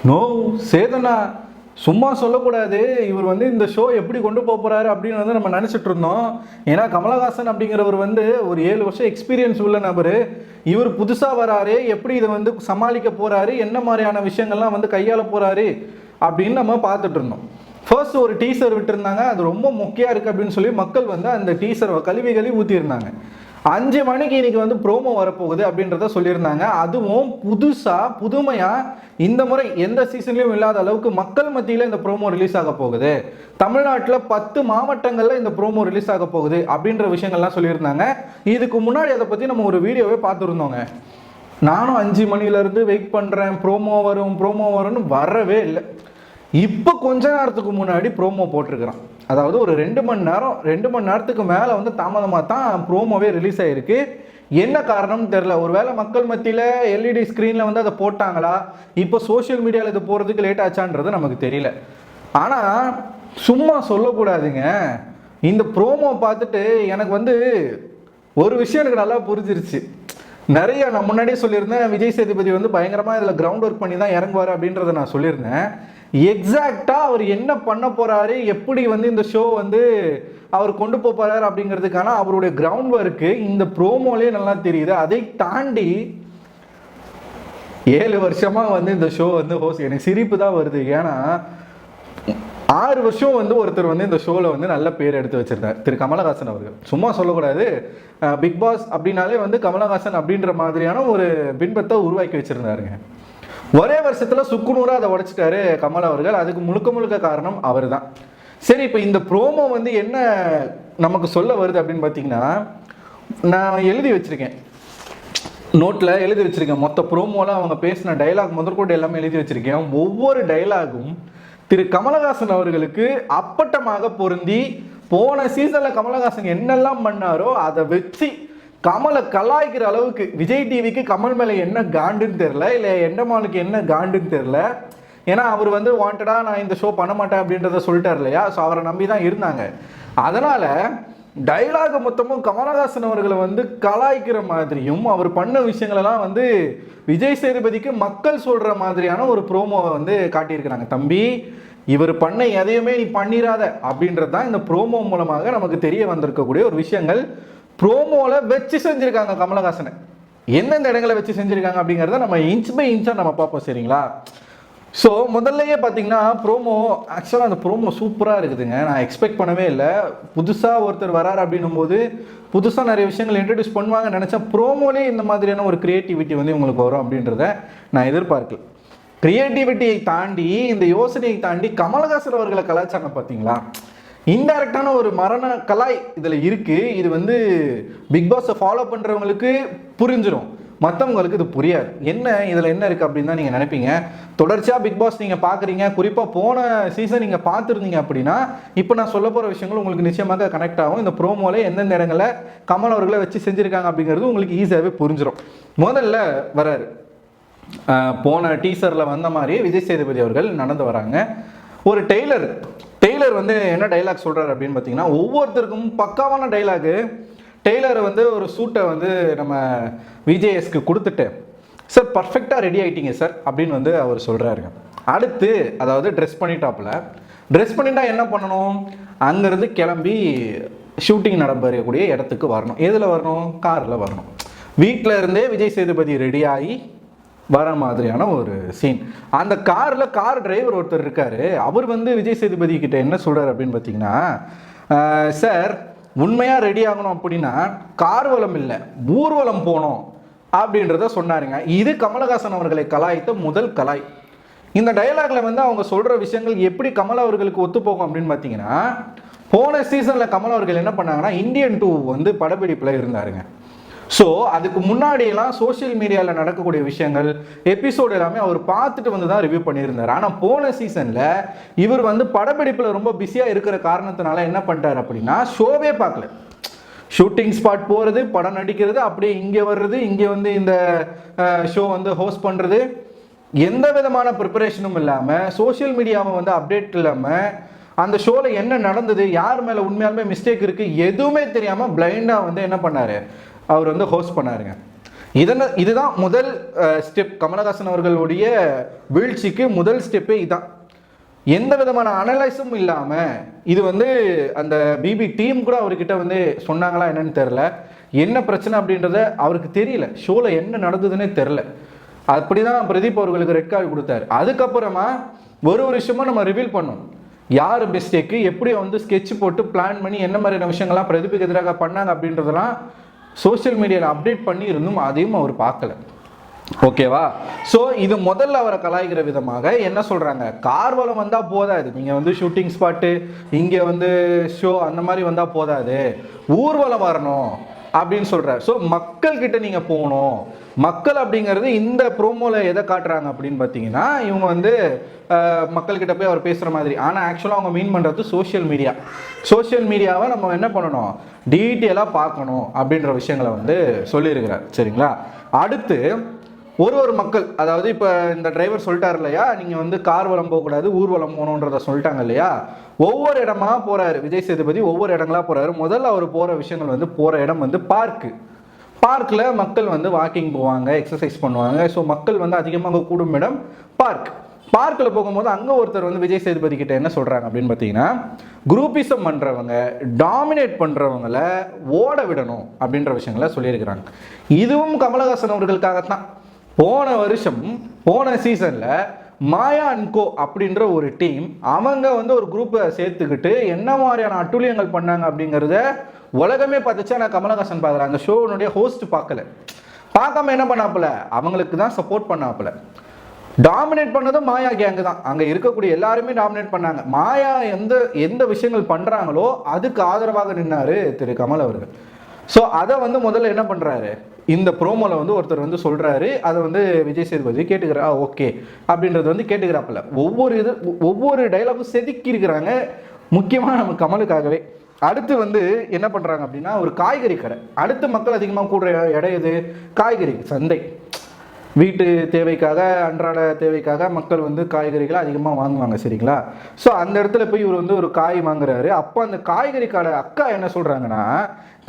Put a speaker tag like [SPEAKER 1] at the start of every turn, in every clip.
[SPEAKER 1] No சேதனா சும்மா சொல்லக்கூடாது. இவர் வந்து இந்த ஷோ எப்படி கொண்டு போக போறாரு அப்படின்னு வந்து நம்ம நினச்சிட்டு இருந்தோம். ஏன்னா கமலஹாசன் அப்படிங்கிறவர் வந்து ஒரு 7 வருஷம் எக்ஸ்பீரியன்ஸ் உள்ள நபர். இவர் புதுசாக வராரு, எப்படி இதை வந்து சமாளிக்க போறாரு, என்ன மாதிரியான விஷயங்கள்லாம் வந்து கையாள போறாரு அப்படின்னு நம்ம பார்த்துட்டு இருந்தோம். ஃபர்ஸ்ட் ஒரு டீசர் விட்டுருந்தாங்க, அது ரொம்ப மொக்கையாக இருக்குது அப்படின்னு சொல்லி மக்கள் வந்து அந்த டீசரை கழுவி ஊற்றிருந்தாங்க. 5 மணிக்கு இன்னைக்கு வந்து ப்ரோமோ வரப்போகுது அப்படின்றத சொல்லியிருந்தாங்க. அதுவும் புதுமையாக இந்த முறை எந்த சீசன்லையும் இல்லாத அளவுக்கு மக்கள் மத்தியில் இந்த ப்ரோமோ ரிலீஸ் ஆக போகுது. தமிழ்நாட்டில் 10 மாவட்டங்களில் இந்த ப்ரோமோ ரிலீஸ் ஆக போகுது அப்படின்ற விஷயங்கள்லாம் சொல்லியிருந்தாங்க. இதுக்கு முன்னாடி அதை பற்றி நம்ம ஒரு வீடியோவே பார்த்துருந்தோங்க. நானும் 5 மணிலேருந்து வெயிட் பண்ணுறேன், ப்ரோமோ வரும்னு வரவே இல்லை. இப்போ கொஞ்ச நேரத்துக்கு முன்னாடி ப்ரோமோ போட்டிருக்கிறான். அதாவது ஒரு 2 மணி நேரத்துக்கு மேலே வந்து தாமதமாக தான் ப்ரோமோவே ரிலீஸ் ஆகிருக்கு. என்ன காரணம்னு தெரில. ஒருவேளை மக்கள் மத்தியில் எல்இடி ஸ்க்ரீனில் வந்து அதை போட்டாங்களா, இப்போ சோஷியல் மீடியாவில் இது போகிறதுக்கு லேட் ஆச்சான்றது நமக்கு தெரியல. ஆனால் சும்மா சொல்லக்கூடாதுங்க. இந்த ப்ரோமோ பார்த்துட்டு எனக்கு வந்து ஒரு விஷயம் எனக்கு நல்லா புரிஞ்சிருச்சு. நிறைய நான் முன்னாடியே சொல்லியிருந்தேன், விஜய் சேதுபதி வந்து பயங்கரமாக இதில் கிரவுண்ட் ஒர்க் பண்ணி தான் இறங்குவார் அப்படின்றத நான் சொல்லியிருந்தேன். எக்ஸாக்டாக அவர் என்ன பண்ண போகிறாரு, எப்படி வந்து இந்த ஷோ வந்து அவர் கொண்டு போகிறாரு அப்படிங்கிறதுக்கான அவருடைய கிரவுண்ட் ஒர்க்கு இந்த ப்ரோமோலேயே நல்லா தெரியுது. அதை தாண்டி 7 வருஷமாக வந்து இந்த ஷோ வந்து ஹோஸ்ட், எனக்கு சிரிப்பு தான் வருது. ஏன்னா 6 வருஷம் வந்து ஒருத்தர் வந்து இந்த ஷோவில் வந்து நல்ல பேர் எடுத்து வச்சிருந்தார், திரு கமலஹாசன் அவர்கள். சும்மா சொல்லக்கூடாது, பிக் பாஸ் அப்படின்னாலே வந்து கமலஹாசன் அப்படின்ற மாதிரியான ஒரு பின்பத்தை உருவாக்கி வச்சிருந்தாருங்க. ஒரே வருஷத்தில் சுக்குநூறாக அதை உடைச்சிட்டாரு கமல் அவர்கள். அதுக்கு முழுக்க காரணம் அவர் தான். சரி, இப்போ இந்த ப்ரோமோ வந்து என்ன நமக்கு சொல்ல வருது அப்படின்னு பார்த்தீங்கன்னா, நான் எழுதி வச்சிருக்கேன், நோட்டில் எழுதி வச்சிருக்கேன். மொத்த ப்ரோமோலாம் அவங்க பேசின டைலாக் முதற்கொண்டு எல்லாமே எழுதி வச்சிருக்கேன். ஒவ்வொரு டைலாகும் திரு கமலஹாசன் அவர்களுக்கு அப்பட்டமாக பொருந்தி, போன சீசனில் கமலஹாசன் என்னெல்லாம் பண்ணாரோ அதை வச்சு கமலை கலாய்க்கிற அளவுக்கு. விஜய் டிவிக்கு கமல் மேலே என்ன காண்டுன்னு தெரில, இல்லை எண்டமாலுக்கு என்ன காண்டுன்னு தெரில. ஏன்னா அவர் வந்து வாண்டடாக நான் இந்த ஷோ பண்ண மாட்டேன் அப்படின்றத சொல்லிட்டார் இல்லையா, ஸோ அவரை நம்பி தான் இருந்தாங்க. அதனால் டைலாக் மொத்தமும் கமலஹாசன் அவர்களை வந்து கலாய்க்கிற மாதிரியும், அவர் பண்ண விஷயங்களெல்லாம் வந்து விஜய் சேதுபதிக்கு மக்கள் சொல்கிற மாதிரியான ஒரு ப்ரோமோவை வந்து காட்டியிருக்கிறாங்க. தம்பி, இவர் பண்ண எதையுமே நீ பண்ணிடாத அப்படின்றது தான் இந்த ப்ரோமோ மூலமாக நமக்கு தெரிய வந்திருக்கக்கூடிய ஒரு விஷயங்கள். ப்ரோமோவில் வச்சு செஞ்சுருக்காங்க கமலஹாசனை. எந்தெந்த இடங்களை வச்சு செஞ்சுருக்காங்க அப்படிங்கிறத நம்ம இன்ச் பை இன்ச்சாக நம்ம பார்ப்போம், சரிங்களா? ஸோ முதல்லையே பார்த்தீங்கன்னா ப்ரோமோ, ஆக்சுவலாக அந்த ப்ரோமோ சூப்பராக இருக்குதுங்க. நான் எக்ஸ்பெக்ட் பண்ணவே இல்லை. புதுசாக ஒருத்தர் வராரு அப்படின்னும் போது புதுசாக நிறைய விஷயங்கள் இன்ட்ரடியூஸ் பண்ணுவாங்கன்னு நினச்சேன். ப்ரோமோலே இந்த மாதிரியான ஒரு க்ரியேட்டிவிட்டி வந்து உங்களுக்கு வரும் அப்படின்றத நான் எதிர்பார்க்கல. க்ரியேட்டிவிட்டியை தாண்டி, இந்த யோசனையை தாண்டி கமலஹாசன் அவர்களை கலாச்சாரம் பார்த்தீங்களா, இன்டைரக்டான ஒரு மரண கலாய் இதில் இருக்குது. இது வந்து பிக் பாஸை ஃபாலோ பண்ணுறவங்களுக்கு புரிஞ்சிடும், மற்றவங்களுக்கு இது புரியாது. என்ன இதில் என்ன இருக்குது அப்படின்னு தான் நீங்கள் நினைப்பீங்க. தொடர்ச்சியாக பிக் பாஸ் நீங்கள் பார்க்குறீங்க, குறிப்பாக போன சீசன் நீங்கள் பார்த்துருந்தீங்க அப்படின்னா இப்போ நான் சொல்ல போகிற விஷயங்கள் உங்களுக்கு நிச்சயமாக கனெக்ட் ஆகும். இந்த ப்ரோமோவில் எந்தெந்த இடங்களில் கமல் அவர்களை வச்சு செஞ்சுருக்காங்க அப்படிங்கிறது உங்களுக்கு ஈஸியாகவே புரிஞ்சிடும். முதல்ல வராரு, போன டீசரில் வந்த மாதிரி விஜய் சேதுபதி அவர்கள் நடந்து வராங்க. ஒரு டெய்லர் வந்து என்ன டைலாக் சொல்கிறார் அப்படின்னு பார்த்தீங்கன்னா, ஒவ்வொருத்தருக்கும் பக்காவான டைலாகு. டெய்லரை வந்து ஒரு சூட்டை வந்து நம்ம விஜேஎஸ்க்கு கொடுத்துட்டு, சார் பர்ஃபெக்டாக ரெடி ஆகிட்டீங்க சார் அப்படின்னு வந்து அவர் சொல்கிறாருங்க. அடுத்து அதாவது ட்ரெஸ் பண்ணிட்டா என்ன பண்ணணும், அங்கேருந்து கிளம்பி ஷூட்டிங் நடக்கக்கூடிய இடத்துக்கு வரணும். எதில் வரணும்? காரில் வரணும். வீட்டில் இருந்தே விஜய் சேதுபதி ரெடி ஆகி வர மாதிரியான ஒரு சீன். அந்த கார் டிரைவர் ஒருத்தர் இருக்காரு. அவர் வந்து விஜய் சேதுபதி கிட்ட என்ன சொல்றாரு அப்படின்னு பார்த்தீங்கன்னா, சார் உண்மையாக ரெடி ஆகணும் அப்படின்னா கார்வலம் இல்லை ஊர்வலம் போனோம் அப்படின்றத சொன்னாருங்க. இது கமலஹாசன் அவர்களை கலாய்த்த முதல் கலாய். இந்த டயலாக்ல வந்து அவங்க சொல்ற விஷயங்கள் எப்படி கமல் அவர்களுக்கு ஒத்து போகும் அப்படின்னு பார்த்தீங்கன்னா, போன சீசனில் கமல் அவர்கள் என்ன பண்ணாங்கன்னா, இந்தியன் 2 வந்து படப்பிடிப்பில் இருந்தாருங்க. ஸோ அதுக்கு முன்னாடியெல்லாம் சோஷியல் மீடியாவில் நடக்கக்கூடிய விஷயங்கள் எபிசோடு எல்லாமே அவர் பார்த்துட்டு வந்து தான் ரிவ்யூ பண்ணியிருந்தார். ஆனால் போன சீசனில் இவர் வந்து படப்பிடிப்பில் ரொம்ப பிஸியாக இருக்கிற காரணத்தினால என்ன பண்ணிட்டார் அப்படின்னா, ஷோவே பார்க்கல. ஷூட்டிங் ஸ்பாட் போகிறது, படம் நடிக்கிறது, அப்படியே இங்கே வர்றது, இங்கே வந்து இந்த ஷோ வந்து ஹோஸ்ட் பண்ணுறது, எந்த விதமான ப்ரிப்பரேஷனும் இல்லாமல், சோஷியல் மீடியாவை வந்து அப்டேட் இல்லாமல், அந்த ஷோவில் என்ன நடந்தது, யார் மேலே உண்மையாலுமே மிஸ்டேக் இருக்குது எதுவுமே தெரியாமல் பிளைண்டாக வந்து என்ன பண்ணார், அவர் வந்து ஹோஸ்ட் பண்ணாருங்க. இதுதான் முதல் ஸ்டெப். கமலஹாசன் அவர்களுடைய வீழ்ச்சிக்கு முதல் ஸ்டெப்பே இதுதான். எந்த விதமான அனலைஸும் இல்லாமல் இது வந்து அந்த பிபி டீம் கூட அவர்கிட்ட வந்து சொன்னாங்களா என்னன்னு தெரில. என்ன பிரச்சனை அப்படின்றத அவருக்கு தெரியல. ஷோவில் என்ன நடந்ததுன்னே தெரில. அப்படி தான் பிரதீப் அவர்களுக்கு ரெட் கார்டு கொடுத்தாரு. அதுக்கப்புறமா ஒரு விஷயமா நம்ம ரிவீல் பண்ணோம். யார் மிஸ்டேக்கு, எப்படி வந்து ஸ்கெட்ச் போட்டு பிளான் பண்ணி என்ன மாதிரியான விஷயங்கள்லாம் பிரதீப்புக்கு எதிராக பண்ணாங்க அப்படின்றதெல்லாம் சோஷியல் மீடியாவில் அப்டேட் பண்ணி இருந்தும் அதையும் அவர் பார்க்கல. ஓகேவா? ஸோ இது முதல்ல அவரை கலாய்க்கிற விதமாக என்ன சொல்கிறாங்க, கார்வலம் வந்தால் போதாது, நீங்கள் வந்து ஷூட்டிங் ஸ்பாட்டு இங்கே வந்து ஷோ அந்த மாதிரி வந்தால் போதாது, ஊர்வலம் வரணும் அப்படின்னு சொல்கிறார். ஸோ மக்கள்கிட்ட நீங்கள் போகணும். மக்கள் அப்படிங்கிறது இந்த ப்ரோமோவில் எதை காட்டுறாங்க அப்படின்னு பார்த்தீங்கன்னா, இவங்க வந்து மக்கள்கிட்ட போய் அவர் பேசுகிற மாதிரி. ஆனால் ஆக்சுவலாக அவங்க மீன் பண்ணுறது சோஷியல் மீடியா. சோஷியல் மீடியாவை நம்ம என்ன பண்ணணும், டீட்டெயிலாக பார்க்கணும் அப்படின்ற விஷயங்களை வந்து சொல்லியிருக்கிறார். சரிங்களா? அடுத்து ஒரு மக்கள், அதாவது இப்போ இந்த டிரைவர் சொல்லிட்டார் இல்லையா, நீங்கள் வந்து கார்வலம் போகக்கூடாது ஊர்வலம் போகணுன்றதை சொல்லிட்டாங்க இல்லையா. ஒவ்வொரு இடமா போகிறாரு விஜய் சேதுபதி, ஒவ்வொரு இடங்களா போகிறாரு. முதல்ல அவர் போகிற விஷயங்கள் வந்து போகிற இடம் வந்து பார்க்கில் மக்கள் வந்து வாக்கிங் போவாங்க, எக்ஸசைஸ் பண்ணுவாங்க. ஸோ மக்கள் வந்து அதிகமாக கூடும் இடம் பார்க்கில் போகும்போது அங்கே ஒருத்தர் வந்து விஜய் சேதுபதி கிட்ட என்ன சொல்கிறாங்க அப்படின்னு பார்த்தீங்கன்னா, குரூப்பிசம் பண்ணுறவங்க, டாமினேட் பண்ணுறவங்களை ஓட விடணும் அப்படின்ற விஷயங்களை சொல்லியிருக்கிறாங்க. இதுவும் கமலஹாசன் அவர்களுக்காகத்தான். போன சீசனில் மாயா அண்ட் கோ அப்படின்ற ஒரு டீம், அவங்க வந்து ஒரு குரூப்பை சேர்த்துக்கிட்டு என்ன மாதிரியான அட்டூழியங்கள் பண்ணாங்க அப்படிங்கிறத உலகமே பார்த்துச்சு. ஆனால் கமலஹாசன் பார்க்குறாங்க, ஷோனுடைய ஹோஸ்ட் பார்க்காம என்ன பண்ணாப்புல, அவங்களுக்கு தான் சப்போர்ட் பண்ணாப்புல. டாமினேட் பண்ணதும் மாயா கேங்கு தான். அங்கே இருக்கக்கூடிய எல்லாருமே டாமினேட் பண்ணாங்க. மாயா எந்த விஷயங்கள் பண்ணுறாங்களோ அதுக்கு ஆதரவாக நின்னாரு திரு கமல் அவர்கள். ஸோ அதை வந்து முதல்ல என்ன பண்ணுறாரு, இந்த ப்ரோமோவில் வந்து ஒருத்தர் வந்து சொல்கிறாரு, அதை வந்து விஜய் சேதுபதி கேட்டுக்கிறா, ஓகே அப்படின்றது வந்து கேட்டுக்கிறாப்புல. ஒவ்வொரு டைலாகும் செதுக்கி இருக்கிறாங்க, முக்கியமாக நம்ம கமலுக்காகவே. அடுத்து வந்து என்ன பண்ணுறாங்க அப்படின்னா, ஒரு காய்கறி கடை. அடுத்து மக்கள் அதிகமாக கூடுற இடம் எது, காய்கறி சந்தை. வீட்டு தேவைக்காக, அன்றாட தேவைக்காக மக்கள் வந்து காய்கறிகளை அதிகமாக வாங்குவாங்க. சரிங்களா? ஸோ அந்த இடத்துல போய் இவர் வந்து ஒரு காய் வாங்குறாரு. அப்போ அந்த காய்கறி கடை அக்கா என்ன சொல்கிறாங்கன்னா,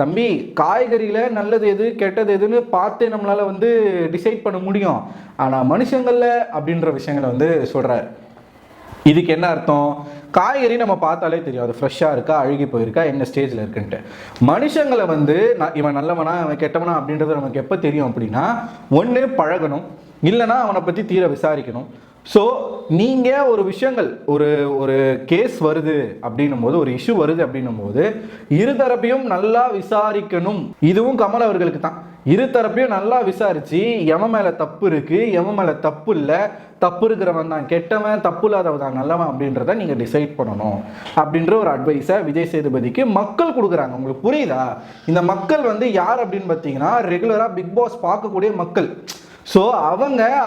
[SPEAKER 1] தம்பி காய்கறியில் நல்லது எது கெட்டது எதுன்னு பார்த்து நம்மளால் வந்து டிசைட் பண்ண முடியும், ஆனால் மனுஷங்களில் அப்படின்ற விஷயங்களை வந்து சொல்கிறார். இதுக்கு என்ன அர்த்தம், காய்கறி நம்ம பார்த்தாலே தெரியும் அது ஃப்ரெஷ்ஷாக இருக்கா, அழுகி போயிருக்கா, என்ன ஸ்டேஜில் இருக்குன்ட்டு. மனுஷங்களை வந்து இவன் நல்லவனா இவன் கெட்டவனா அப்படின்றது நமக்கு எப்போ தெரியும் அப்படின்னா, ஒன்று பழகணும், இல்லைனா அவனை பற்றி தீர விசாரிக்கணும். ஸோ நீங்கள் ஒரு விஷயங்கள் ஒரு கேஸ் வருது அப்படின்னும் போது, ஒரு இஷ்யூ வருது அப்படின்னும் போது இருதரப்பையும் நல்லா விசாரிக்கணும். இதுவும் கமல் அவர்களுக்கு தான். இருதரப்பையும் நல்லா விசாரித்து எவன் மேலே தப்பு இருக்குது, எவன் மேலே தப்பு இல்லை, தப்பு இருக்கிறவன் தான் கெட்டவன், தப்பு இல்லாதவன் தான் நல்லவன் அப்படின்றத நீங்கள் டிசைட் பண்ணணும் அப்படின்ற ஒரு அட்வைஸை விஜய் சேதுபதிக்கு மக்கள் கொடுக்குறாங்க. உங்களுக்கு புரியுதா? இந்த மக்கள் வந்து யார் அப்படின்னு பார்த்தீங்கன்னா, ரெகுலராக பிக் பாஸ் பார்க்கக்கூடிய மக்கள். ஸோ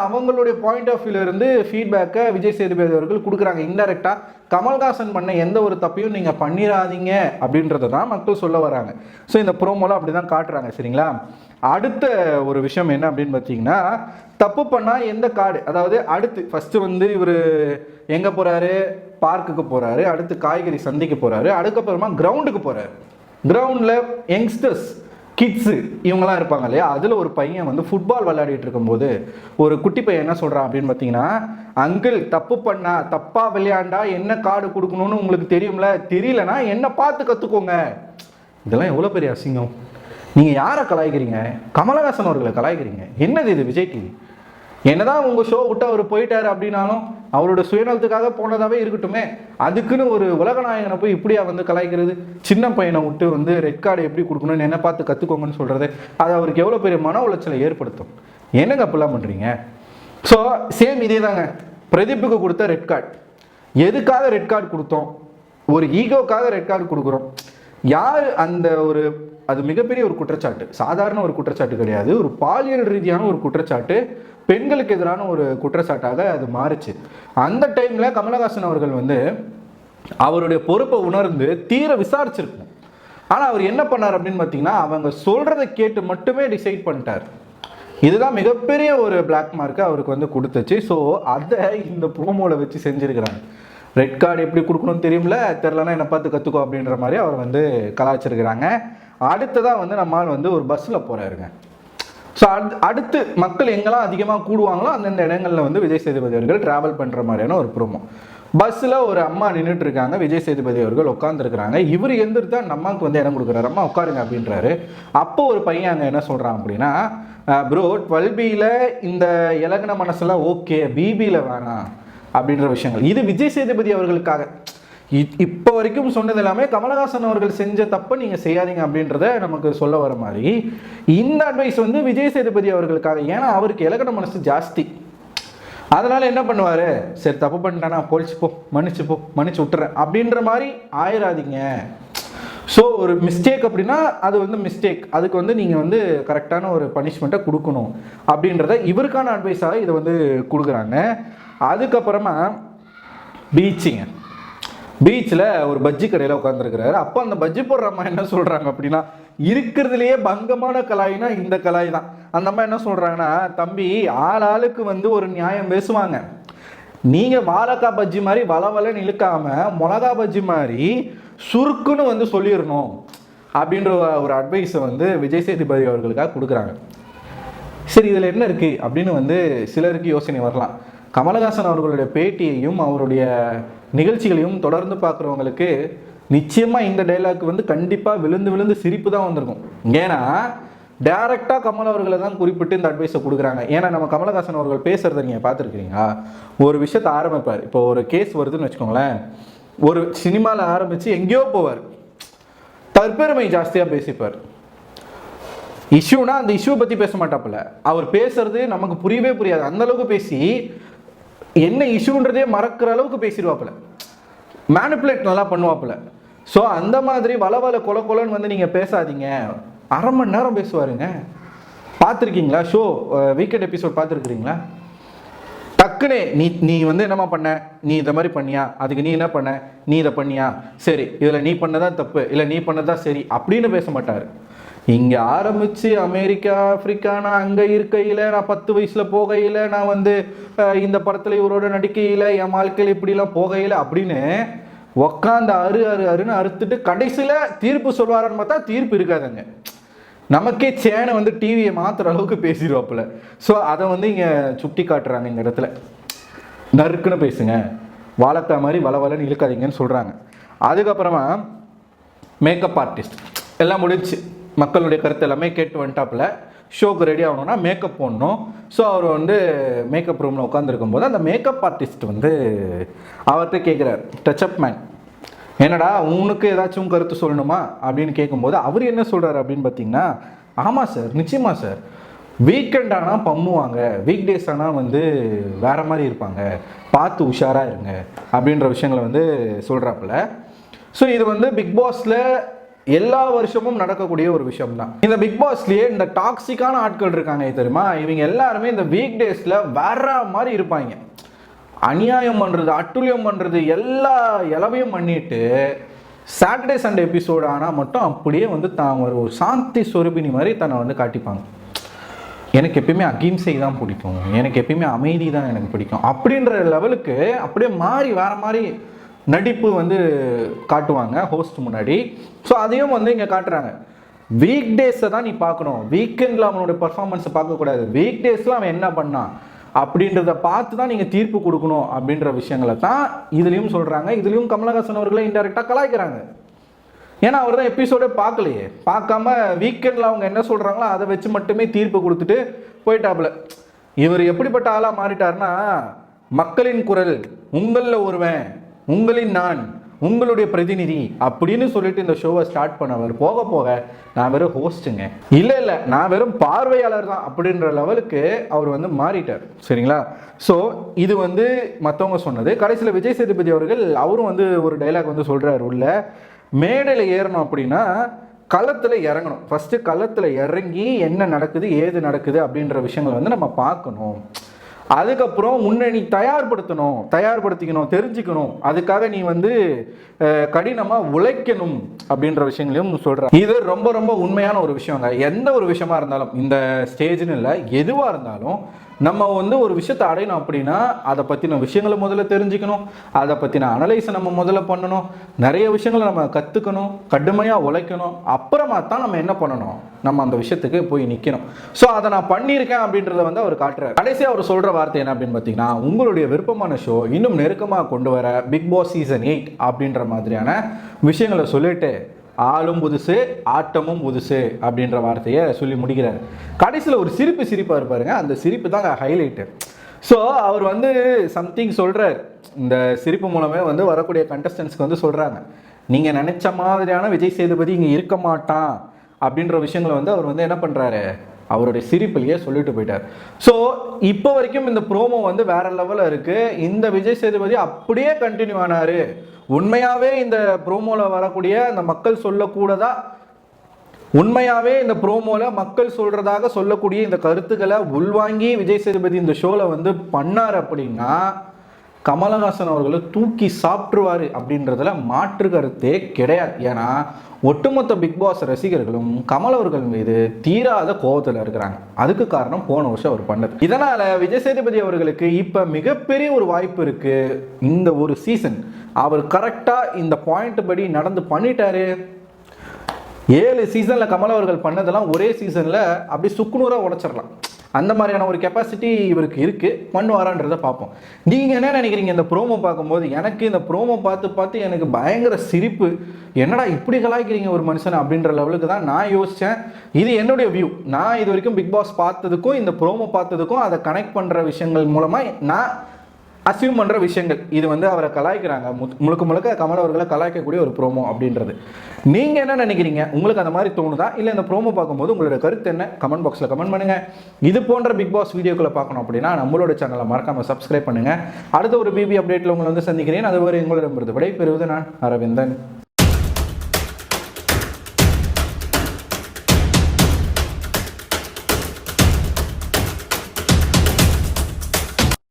[SPEAKER 1] அவங்களுடைய பாயிண்ட் ஆஃப் வியூலேருந்து ஃபீட்பேக்கை விஜய் சேதுபதி அவர்கள் கொடுக்குறாங்க. இன்டெரக்டாக கமல்ஹாசன் பண்ண எந்த ஒரு தப்பையும் நீங்கள் பண்ணிடாதீங்க அப்படின்றத தான் மக்கள் சொல்ல வராங்க. ஸோ இந்த ப்ரோமோலாம் அப்படி தான் காட்டுறாங்க. சரிங்களா? அடுத்த ஒரு விஷயம் என்ன அப்படின்னு பார்த்தீங்கன்னா, தப்பு பண்ணால் எந்த கார்டு, அதாவது அடுத்து ஃபஸ்ட்டு வந்து இவர் எங்கே போகிறாரு, பார்க்குக்கு போகிறாரு, அடுத்து காய்கறி சந்தைக்கு போகிறாரு, அதுக்கப்புறமா கிரவுண்டுக்கு போகிறாரு. கிரவுண்டில் யங்ஸ்டர்ஸ், கிட்ஸு இவங்களாம் இருப்பாங்க இல்லையா, அதில் ஒரு பையன் வந்து ஃபுட்பால் விளையாடிட்டு இருக்கும்போது ஒரு குட்டி பையன் என்ன சொல்கிறான் அப்படின்னு பார்த்தீங்கன்னா, அங்கிள் தப்பு பண்ணா, தப்பாக விளையாண்டா என்ன கார்டு கொடுக்கணும்னு உங்களுக்கு தெரியும்ல, தெரியலனா என்ன பார்த்து கற்றுக்கோங்க. இதெல்லாம் எவ்வளோ பெரிய அசிங்கம். நீங்கள் யாரை கலாய்க்கிறீங்க? கமலஹாசன் அவர்களை கலாய்க்கிறீங்க. என்னது இது விஜய் டிவி? என்னதான் உங்கள் ஷோ விட்டு அவர் போயிட்டார் அப்படின்னாலும் அவரோட சுயநலத்துக்காக போனதாகவே இருக்கட்டுமே, அதுக்குன்னு ஒரு உலகநாயகனை போய் இப்படியா வந்து கலாய்க்கிறது? சின்ன பையனை விட்டு வந்து ரெட் கார்டு எப்படி கொடுக்கணும்னு என்ன பார்த்து கற்றுக்கோங்கன்னு சொல்கிறது, அது அவருக்கு எவ்வளோ பெரிய மன உளைச்சலை ஏற்படுத்தும். என்னங்க அப்படிலாம் பண்ணுறீங்க? ஸோ சேம் இதே தாங்க பிரதீப்புக்கு கொடுத்த ரெட் கார்டு. எதுக்காக ரெட் கார்டு கொடுத்தோம்? ஒரு ஈகோக்காக ரெட் கார்டு கொடுக்குறோம். யார் அந்த ஒரு, அது மிகப்பெரிய ஒரு குற்றச்சாட்டு, சாதாரண ஒரு குற்றச்சாட்டு கிடையாது, ஒரு பாலியல் ரீதியான ஒரு குற்றச்சாட்டு, பெண்களுக்கு எதிரான ஒரு குற்றச்சாட்டாக அது மாறுச்சு. அந்த டைமில் கமலஹாசன் அவர்கள் வந்து அவருடைய பொறுப்பை உணர்ந்து தீர விசாரிச்சிருக்கணும். ஆனால் அவர் என்ன பண்ணார் அப்படின்னு பார்த்தீங்கன்னா, அவங்க சொல்கிறத கேட்டு மட்டுமே டிசைட் பண்ணிட்டார். இதுதான் மிகப்பெரிய ஒரு பிளாக் மார்க்கை அவருக்கு வந்து கொடுத்துச்சு. ஸோ அதை இந்த ப்ரோமோவில் வச்சு செஞ்சுருக்கிறாங்க. ரெட் கார்டு எப்படி கொடுக்கணும்னு தெரியும்ல, தெரிலனா என்னை பார்த்து கற்றுக்கோ அப்படின்ற மாதிரி அவர் வந்து கலாய்ச்சிருக்கிறாங்க. அடுத்ததாக வந்து நம்மால் வந்து ஒரு பஸ்ஸில் போகிறாருங்க. ஸோ அடுத்து மக்கள் எங்கெல்லாம் அதிகமாக கூடுவாங்களோ அந்தந்த இடங்களில் வந்து விஜய் சேதுபதி அவர்கள் ட்ராவல் பண்ணுற மாதிரியான ஒரு ப்ரோமோ. பஸ்ஸில் ஒரு அம்மா நின்றுட்டு இருக்காங்க, விஜய் சேதுபதி அவர்கள் உட்காந்துருக்குறாங்க. இவர் எந்திரிட்டு அந்த அம்மாவுக்கு வந்து இடம் கொடுக்குறாரு, அம்மா உட்காருங்க அப்படின்றாரு. அப்போ ஒரு பையன் அங்கே என்ன சொல்கிறான் அப்படின்னா, ப்ரோ 12Bயில் இந்த இலகுன மனசெல்லாம் ஓகே, பிபியில் வேணாம் அப்படின்ற விஷயங்கள். இது விஜய் சேதுபதி அவர்களுக்காக இப்போ வரைக்கும் சொன்னது எல்லாமே கமலஹாசன் அவர்கள் செஞ்ச தப்பை நீங்கள் செய்யாதீங்க அப்படின்றத நமக்கு சொல்ல வர மாதிரி இந்த அட்வைஸ் வந்து விஜய் சேதுபதி அவர்களுக்காக. ஏன்னா அவருக்கு இலகுன மனசு ஜாஸ்தி. அதனால என்ன பண்ணுவார், சரி தப்பு பண்ணிட்டானா பொழிச்சுப்போ, மன்னிச்சு விட்டுறேன் அப்படின்ற மாதிரி ஆயிராதீங்க. ஸோ ஒரு மிஸ்டேக் அப்படின்னா அது வந்து மிஸ்டேக், அதுக்கு வந்து நீங்கள் வந்து கரெக்டான ஒரு பனிஷ்மெண்ட்டை கொடுக்கணும் அப்படின்றத இவருக்கான அட்வைஸாக இதை வந்து கொடுக்குறாங்க. அதுக்கப்புறமா பீச்சில் ஒரு பஜ்ஜி கடையில் உட்காந்துருக்கிறாரு. அப்போ அந்த பஜ்ஜி போடுற அம்மா என்ன சொல்கிறாங்க அப்படின்னா, இருக்கிறதுலையே பங்கமான கலாய்னா இந்த கலாய் தான். அந்த அம்மா என்ன சொல்கிறாங்கன்னா, தம்பி ஆளுக்கு வந்து ஒரு நியாயம் பேசுவாங்க, நீங்கள் வாழைக்காய் பஜ்ஜி மாதிரி வளவலன்னு இழுக்காமல் மிளகா பஜ்ஜி மாதிரி சுருக்குன்னு வந்து சொல்லிடணும் அப்படின்ற ஒரு அட்வைஸை வந்து விஜய் சேதுபதி அவர்களுக்காக கொடுக்குறாங்க. சரி இதில் என்ன இருக்குது அப்படின்னு வந்து சிலருக்கு யோசனை வரலாம். கமலஹாசன் அவர்களுடைய பேட்டியையும் அவருடைய நிகழ்ச்சிகளையும் தொடர்ந்து பார்க்குறவங்களுக்கு நிச்சயமாக இந்த டைலாக் வந்து கண்டிப்பாக விழுந்து சிரிப்பு தான் வந்திருக்கும். ஏன்னா டைரெக்டாக கமல் அவர்களை தான் குறிப்பிட்டு இந்த அட்வைஸை கொடுக்குறாங்க. ஏன்னா நம்ம கமலஹாசன் அவர்கள் பேசுகிறத நீங்கள் பார்த்துருக்கீங்களா, ஒரு விஷயத்தை ஆரம்பிப்பார். இப்போ ஒரு கேஸ் வருதுன்னு வச்சுக்கோங்களேன், ஒரு சினிமாவில் ஆரம்பித்து எங்கேயோ போவார், தற்பெருமை ஜாஸ்தியாக பேசிப்பார். இஷ்யூனா அந்த இஷ்யூவை பற்றி பேச மாட்டாப்புல, அவர் பேசுறது நமக்கு புரியவே புரியாது, அந்தளவுக்கு பேசி என்ன இஷ்யூன்றதே மறக்கிற அளவுக்கு பேசிடுவாப்புல, மேனிப்புலேட் நல்லா பண்ணுவாப்புல. ஸோ அந்த மாதிரி வளவல கொலன்னு வந்து நீங்கள் பேசாதீங்க. அரை மணி நேரம் பேசுவாருங்க. பார்த்துருக்கீங்களா ஷோ வீக்கெண்ட் எபிசோட் பார்த்துருக்குறீங்களா? டக்குனே நீ வந்து என்னம்மா பண்ண, நீ இதை மாதிரி பண்ணியா, அதுக்கு நீ என்ன பண்ண, நீ இதை பண்ணியா, சரி இதில் நீ பண்ணதான் தப்பு, இல்லை நீ பண்ணதான் சரி அப்படின்னு பேச மாட்டார். இங்கே ஆரம்பித்து அமெரிக்கா ஆஃப்ரிக்கா நான் அங்கே இருக்கையில், நான் 10 வயசில் போகையில், நான் வந்து இந்த படத்தில் இவரோட நடிக்கையில், என் வாழ்க்கையில் இப்படிலாம் போகையில் அப்படின்னு உக்காந்து அருன்னு அறுத்துட்டு கடைசியில் தீர்ப்பு சொல்வாரான்னு பார்த்தா தீர்ப்பு இருக்காதுங்க. நமக்கே சேனை வந்து டிவியை மாற்றுற அளவுக்கு பேசிடுவாப்புல. ஸோ அதை வந்து இங்கே சுட்டி காட்டுறாங்க. இந்த இடத்துல நறுக்குன்னு பேசுங்க, வாழைக்காய் மாதிரி வளவலன்னு இழுக்காதீங்கன்னு சொல்கிறாங்க. அதுக்கப்புறமா மேக்கப் ஆர்டிஸ்ட் எல்லாம் முடிச்சு, மக்களுடைய கருத்து எல்லாமே கேட்டு வந்துட்டாப்புல. ஷோக்கு ரெடி ஆகணும்னா மேக்கப் போடணும். ஸோ அவர் வந்து மேக்கப் ரூமில் உட்காந்துருக்கும் போது அந்த மேக்கப் ஆர்டிஸ்ட் வந்து அவர்கிட்ட கேட்குறாரு, டச்சப் மேன் என்னடா உனக்கு ஏதாச்சும் கருத்து சொல்லணுமா அப்படின்னு கேட்கும்போது அவர் என்ன சொல்கிறார் அப்படின்னு பார்த்தீங்கன்னா, ஆமாம் சார், நிச்சயமாக சார், வீக்கெண்ட் ஆனால் பம்முவாங்க, வீக் டேஸ் ஆனால் வந்து வேறு மாதிரி இருப்பாங்க, பார்த்து உஷாராக இருங்க அப்படின்ற விஷயங்களை வந்து சொல்கிறாப்புல. ஸோ இது வந்து பிக் பாஸில் எல்லா வருஷமும் நடக்கக்கூடிய ஒரு விஷயம் தான். இந்த பிக் பாஸ்லயே இந்த டாக்ஸிக்கான ஆட்கள் இருக்காங்க தெரியுமா, இவங்க எல்லாருமே இந்த வீக் டேஸ்ல வேற மாதிரி இருப்பாங்க. அநியாயம் பண்றது, அட்டுழியம் பண்றது, எல்லா இலவையும் பண்ணிட்டு சாட்டர்டே சண்டே எபிசோடு ஆனால் மட்டும் அப்படியே வந்து தான் ஒரு சாந்தி சொரூபினி மாதிரி தன்னை வந்து காட்டிப்பாங்க. எனக்கு எப்பயுமே அகிம்சை தான் பிடிக்கும், எனக்கு எப்பயுமே அமைதி தான் எனக்கு பிடிக்கும் அப்படின்ற லெவலுக்கு அப்படியே மாறி வேற மாதிரி நடிப்பு வந்து காட்டுவாங்க ஹோஸ்ட் முன்னாடி. ஸோ அதையும் வந்து இங்கே காட்டுறாங்க. வீக் டேஸை தான் நீ பார்க்கணும், வீக்கெண்டில் அவனோட பர்ஃபார்மன்ஸை பார்க்கக்கூடாது, வீக் டேஸில் அவன் என்ன பண்ணான் அப்படின்றத பார்த்து தான் நீங்கள் தீர்ப்பு கொடுக்கணும் அப்படின்ற விஷயங்களை தான் இதுலேயும் சொல்கிறாங்க. இதுலேயும் கமலஹாசன் அவர்களை இன்டெரக்டாக கலாய்க்கிறாங்க. ஏன்னா அவர் தான் எபிசோடே பார்க்கலையே, பார்க்காம வீக்கெண்டில் அவங்க என்ன சொல்கிறாங்களோ அதை வச்சு மட்டுமே தீர்ப்பு கொடுத்துட்டு போயிட்டாப்புல. இவர் எப்படிப்பட்ட ஆளாக மாறிட்டார்னா, மக்களின் குரல், உங்களில் ஒருவன், உங்களின் நான், உங்களுடைய பிரதிநிதி அப்படின்னு சொல்லிட்டு இந்த ஷோவை ஸ்டார்ட் பண்ணவர் போக போக நான் வெறும் ஹோஸ்ட்டுங்க, இல்லை நான் வெறும் பார்வையாளர் தான் அப்படின்ற லெவலுக்கு அவர் வந்து மாறிட்டார். சரிங்களா? ஸோ இது வந்து மற்றவங்க சொன்னது. கடைசியில் விஜய் சேதுபதி அவர்கள் அவரும் வந்து ஒரு டைலாக் வந்து சொல்கிறார், உள்ள மேடையில் ஏறணும் அப்படின்னா களத்தில் இறங்கணும், ஃபஸ்ட்டு களத்தில் இறங்கி என்ன நடக்குது ஏது நடக்குது அப்படின்ற விஷயங்களை வந்து நம்ம பார்க்கணும், அதுக்கப்புறம் உன்னை நீ தயார்படுத்திக்கணும், தெரிஞ்சுக்கணும், அதுக்காக நீ வந்து கடினமாக உழைக்கணும் அப்படின்ற விஷயங்களையும் சொல்கிறேன். இது ரொம்ப ரொம்ப உண்மையான ஒரு விஷயங்க. எந்த ஒரு விஷயமா இருந்தாலும், இந்த ஸ்டேஜ்னு இல்லை, எதுவாக இருந்தாலும் நம்ம வந்து ஒரு விஷயத்தை அடையணும் அப்படின்னா அதை பற்றின விஷயங்களை முதல்ல தெரிஞ்சுக்கணும், அதை பற்றின அனலைஸை நம்ம முதல்ல பண்ணணும், நிறைய விஷயங்களை நம்ம கற்றுக்கணும், கடுமையாக உழைக்கணும், அப்புறமா தான் நம்ம என்ன பண்ணணும், நம்ம அந்த விஷயத்துக்கு போய் நிற்கணும். ஸோ அதை நான் பண்ணியிருக்கேன் அப்படின்றத வந்து அவர் காட்டுறாரு. கடைசியாக அவர் சொல்கிற வார்த்தை என்ன அப்படின்னு பார்த்தீங்கன்னா, உங்களுடைய விருப்பமான ஷோ இன்னும் நெருக்கமாக கொண்டு வர பிக் பாஸ் சீசன் 8 அப்படின்ற மாதிரியான விஷயங்களை சொல்லிட்டு ஆளும் புதுசு ஆட்டமும் புதுசு அப்படின்ற வார்த்தையை சொல்லி முடிக்கிறார். கடைசியில் ஒரு சிரிப்பாக இருப்பாருங்க, அந்த சிரிப்பு தான் ஹைலைட்டு. ஸோ அவர் வந்து சம்திங் சொல்கிறார், இந்த சிரிப்பு மூலமே வந்து வரக்கூடிய கண்டஸ்டன்ஸ்க்கு வந்து சொல்கிறாங்க, நீங்கள் நினச்ச மாதிரியான விஜய் சேதுபதி இங்கே இருக்க மாட்டான் அப்படின்ற விஷயங்களை வந்து அவர் வந்து என்ன பண்ணுறாரு, அவருடைய சிரிப்பிலேயே சொல்லிட்டு போயிட்டார். ஸோ இப்போ வரைக்கும் இந்த ப்ரோமோ வந்து வேற லெவலில் இருக்குது. இந்த விஜய் சேதுபதி அப்படியே கண்டினியூ ஆனார். உண்மையாகவே இந்த ப்ரோமோவில் வரக்கூடிய அந்த மக்கள் சொல்லக்கூடதா, உண்மையாகவே இந்த ப்ரோமோவில் மக்கள் சொல்கிறதாக சொல்லக்கூடிய இந்த கருத்துக்களை உள்வாங்கி விஜய் சேதுபதி இந்த ஷோவில் வந்து பண்ணார் அப்படின்னா கமலஹாசன் அவர்களை தூக்கி சாப்பிட்டுருவார் அப்படின்றதுல மாற்று கருத்தே கிடையாது. ஏன்னா ஒட்டுமொத்த பிக் பாஸ் ரசிகர்களும் கமல் அவர்கள் மீது தீராத கோபத்தில் இருக்கிறாங்க. அதுக்கு காரணம் போன வருஷம் அவர் பண்ணது. இதனால் விஜய் சேதுபதி அவர்களுக்கு இப்போ மிகப்பெரிய ஒரு வாய்ப்பு இருக்குது. இந்த ஒரு சீசன் அவர் கரெக்டாக இந்த பாயிண்ட் படி நடந்து பண்ணிட்டாரு. 7 சீசனில் கமல் அவர்கள் பண்ணதெல்லாம் ஒரே சீசனில் அப்படி சுக்குநூறாக உடைச்சிடலாம். அந்த மாதிரியான ஒரு கெப்பாசிட்டி இவருக்கு இருக்குது. பண்ணுவாரான்றதை பார்ப்போம். நீங்கள் என்ன நினைக்கிறீங்க இந்த ப்ரோமோ பார்க்கும்போது? எனக்கு இந்த ப்ரோமோ பார்த்து எனக்கு பயங்கர சிரிப்பு. என்னடா இப்படி கலாய்க்கிறீங்க ஒரு மனுஷன் அப்படின்ற லெவலுக்கு தான் நான் யோசித்தேன். இது என்னுடைய வியூ. நான் இது வரைக்கும் பிக் பாஸ் பார்த்ததுக்கும் இந்த ப்ரோமோ பார்த்ததுக்கும் அதை கனெக்ட் பண்ணுற விஷயங்கள் மூலமாக நான் அசியூம் பண்ணுற விஷயங்கள். இது வந்து அவரை கலாய்க்கிறாங்க, முழுக்க கமல் அவர்களை கலாய்க்கக்கூடிய ஒரு ப்ரோமோ அப்படின்றது. நீங்கள் என்ன நினைக்கிறீங்க? உங்களுக்கு அந்த மாதிரி தோணுதா? இல்லை இந்த ப்ரோமோ பார்க்கும்போது உங்களோட கருத்து என்ன? கமெண்ட் பாக்ஸில் கமெண்ட் பண்ணுங்கள். இது போன்ற பிக் பாஸ் வீடியோக்களை பார்க்கணும் அப்படின்னா நம்மளோட சேனலை மறக்காமல் சப்ஸ்கிரைப் பண்ணுங்கள். அடுத்த ஒரு பிபி அப்டேட்டில் உங்களை வந்து சந்திக்கிறேன். அதுவரை உங்களிடமிருந்து விடைபெறுவது நான் அரவிந்தன்.